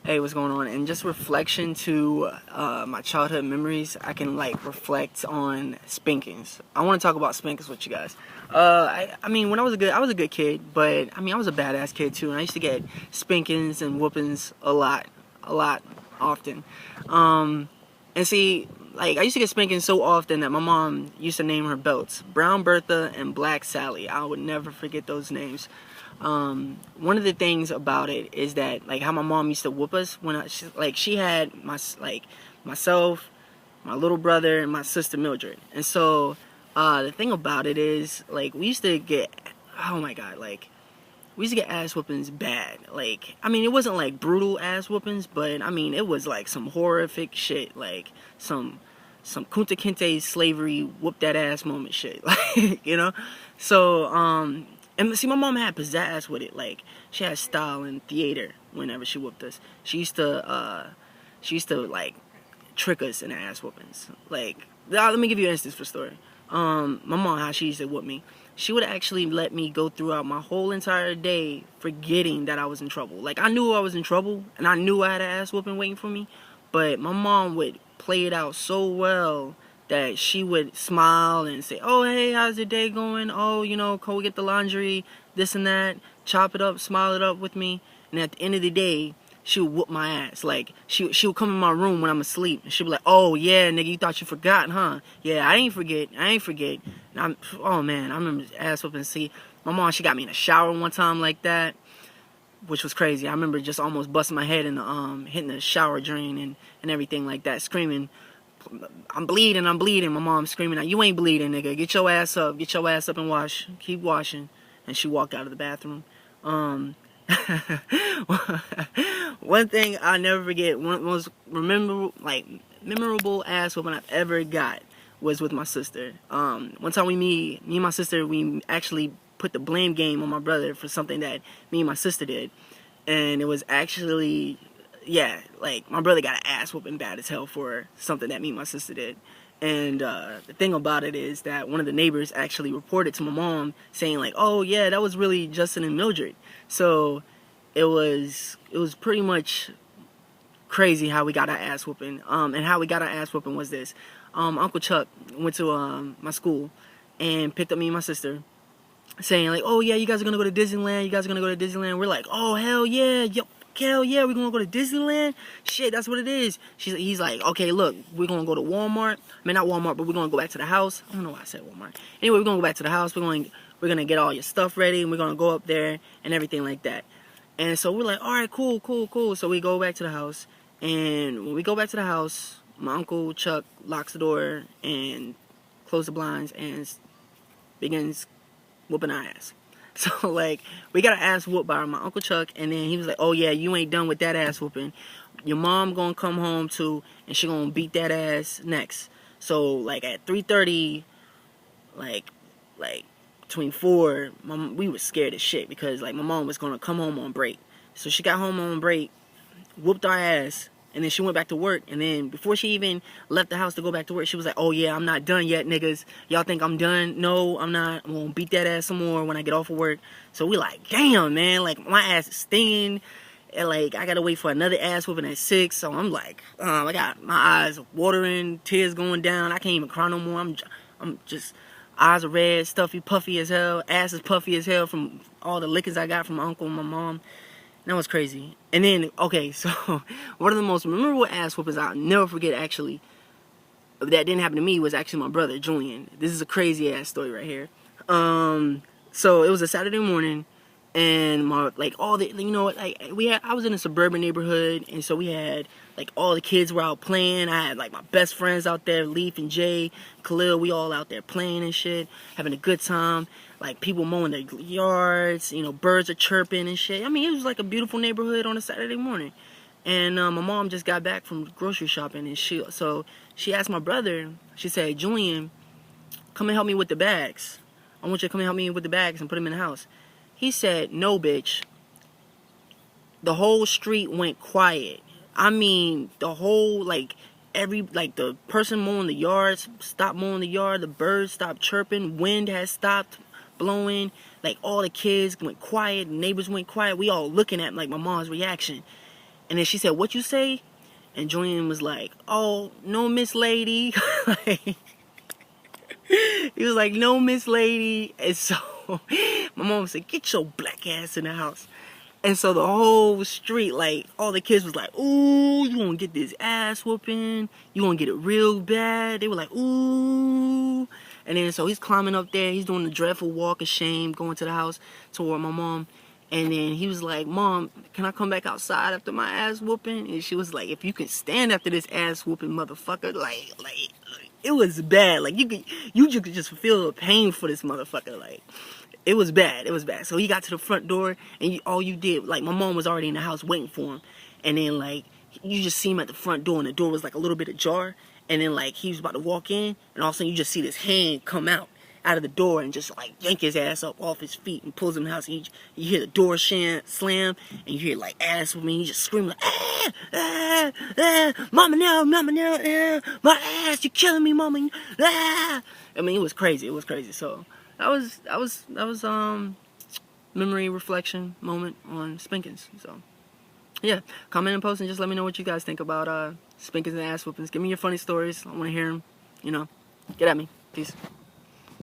Hey, what's going on? And just reflection to my childhood memories, I can like reflect on spankings. I want to talk about spankings with you guys. I mean, when I was a good kid, but I mean, I was a badass kid too, and I used to get spankings and whoopings a lot, often. And see, like I used to get spankings so often that my mom used to name her belts Brown Bertha and Black Sally. I would never forget those names. One of the things about it is that like how my mom used to whoop us when she had myself, my little brother, and my sister Mildred. And so the thing about it is like we used to get, oh my god, like we used to get ass whoopings bad. Like I mean, it wasn't like brutal ass whoopings, but I mean it was like some horrific shit, like some Kunta Kinte slavery whoop that ass moment shit, like So and see, my mom had pizzazz with it. Like she had style and theater whenever she whooped us. She used to like trick us in ass whoopings. Like let me give you an instance for story. My mom, how she used to whoop me. She would actually let me go throughout my whole entire day forgetting that I was in trouble. Like I knew I was in trouble and I knew I had an ass whooping waiting for me, but my mom would play it out so well that she would smile and say, oh, hey, how's your day going? Oh, can we get the laundry, this and that, chop it up, smile it up with me. And at the end of the day, she would whoop my ass. Like, she would come in my room when I'm asleep, and she'd be like, oh, yeah, nigga, you thought you forgot, huh? Yeah, I ain't forget. And oh, man, I remember ass whooping. See, my mom, she got me in a shower one time like that, which was crazy. I remember just almost busting my head and hitting the shower drain and everything like that, screaming, I'm bleeding. My mom's screaming out, you ain't bleeding, nigga. Get your ass up and wash. Keep washing. And she walked out of the bathroom. One thing I'll never forget, one most memorable ass whooping I've ever got was with my sister. One time me and my sister, we actually put the blame game on my brother for something that me and my sister did. And it was actually, yeah, like my brother got an ass whooping bad as hell for something that me and my sister did. And the thing about it is that one of the neighbors actually reported to my mom saying like, oh yeah, that was really Justin and Mildred. So it was pretty much crazy how we got our ass whooping. And how we got our ass whooping was this. Uncle Chuck went to my school and picked up me and my sister, saying like, oh yeah, you guys are gonna go to Disneyland. We're like, oh hell yeah, hell yeah, we're gonna go to Disneyland. Shit, that's what it is. He's like, okay, look, we're gonna go to Walmart. I mean, not Walmart, but we're gonna go back to the house. I don't know why I said Walmart. Anyway, we're gonna go back to the house. We're gonna get all your stuff ready, and we're gonna go up there and everything like that. And so we're like, all right, cool. So we go back to the house, and when we go back to the house, my Uncle Chuck locks the door and closes the blinds and begins whooping our ass. So like we got our ass whooped by my Uncle Chuck, and then he was like, oh yeah, you ain't done with that ass whooping. Your mom gonna come home too, and she gonna beat that ass next. So like at 3:30, like between 4, we was scared as shit because like my mom was gonna come home on break. So she got home on break, whooped our ass, and then she went back to work. And then before she even left the house to go back to work, she was like, oh yeah, I'm not done yet, niggas. Y'all think I'm done? No, I'm not. I'm gonna beat that ass some more when I get off of work. So we like, damn, man, like my ass is stinging. And like I gotta wait for another ass whooping at 6. So I'm like, I got my eyes watering, tears going down. I can't even cry no more. I'm just, eyes are red, stuffy, puffy as hell. Ass is puffy as hell from all the lickings I got from my uncle and my mom. That was crazy. And then, okay, so one of the most memorable ass whoopings I'll never forget, actually, that didn't happen to me, was actually my brother, Julian. This is a crazy ass story right here. So it was a Saturday morning, and I was in a suburban neighborhood, and so we had, like, all the kids were out playing. I had, like, my best friends out there, Leaf and Jay, Khalil, we all out there playing and shit, having a good time. Like, people mowing their yards, birds are chirping and shit. I mean, it was like a beautiful neighborhood on a Saturday morning. And my mom just got back from grocery shopping, and she asked my brother, she said, Julian, come and help me with the bags. I want you to come and help me with the bags and put them in the house. He said, no, bitch. The whole street went quiet. I mean, the whole, the person mowing the yards stopped mowing the yard, the birds stopped chirping, wind had stopped blowing, like all the kids went quiet, neighbors went quiet, we all looking at like my mom's reaction. And then she said, "What you say?" And Julian was like, "Oh, no, Miss Lady." He was like, "No, Miss Lady." And so my mom said, "Get your black ass in the house." And so the whole street, like, all the kids was like, "Ooh, you gonna get this ass whooping? You gonna get it real bad?" They were like, "Ooh." And then so he's climbing up there. He's doing the dreadful walk of shame, going to the house toward my mom. And then he was like, "Mom, can I come back outside after my ass whooping?" And she was like, "If you can stand after this ass whooping, motherfucker." Like it was bad. Like you could just feel the pain for this motherfucker. Like it was bad. It was bad. So he got to the front door, and all you did, like, my mom was already in the house waiting for him, and then like you just see him at the front door, and the door was like a little bit ajar, and then like he was about to walk in, and all of a sudden you just see this hand come out of the door and just like yank his ass up off his feet and pulls him in the house. And you hear the door slam, and you hear like ass with me. He just screaming like, "Ah, ah, ah, mama no, ah, my ass, you're killing me, mama, ah." I mean, it was crazy. It was crazy. So that was memory reflection moment on spankings. So yeah, comment and post and just let me know what you guys think about spankings and ass whoopings. Give me your funny stories. I want to hear them. You know, get at me. Peace.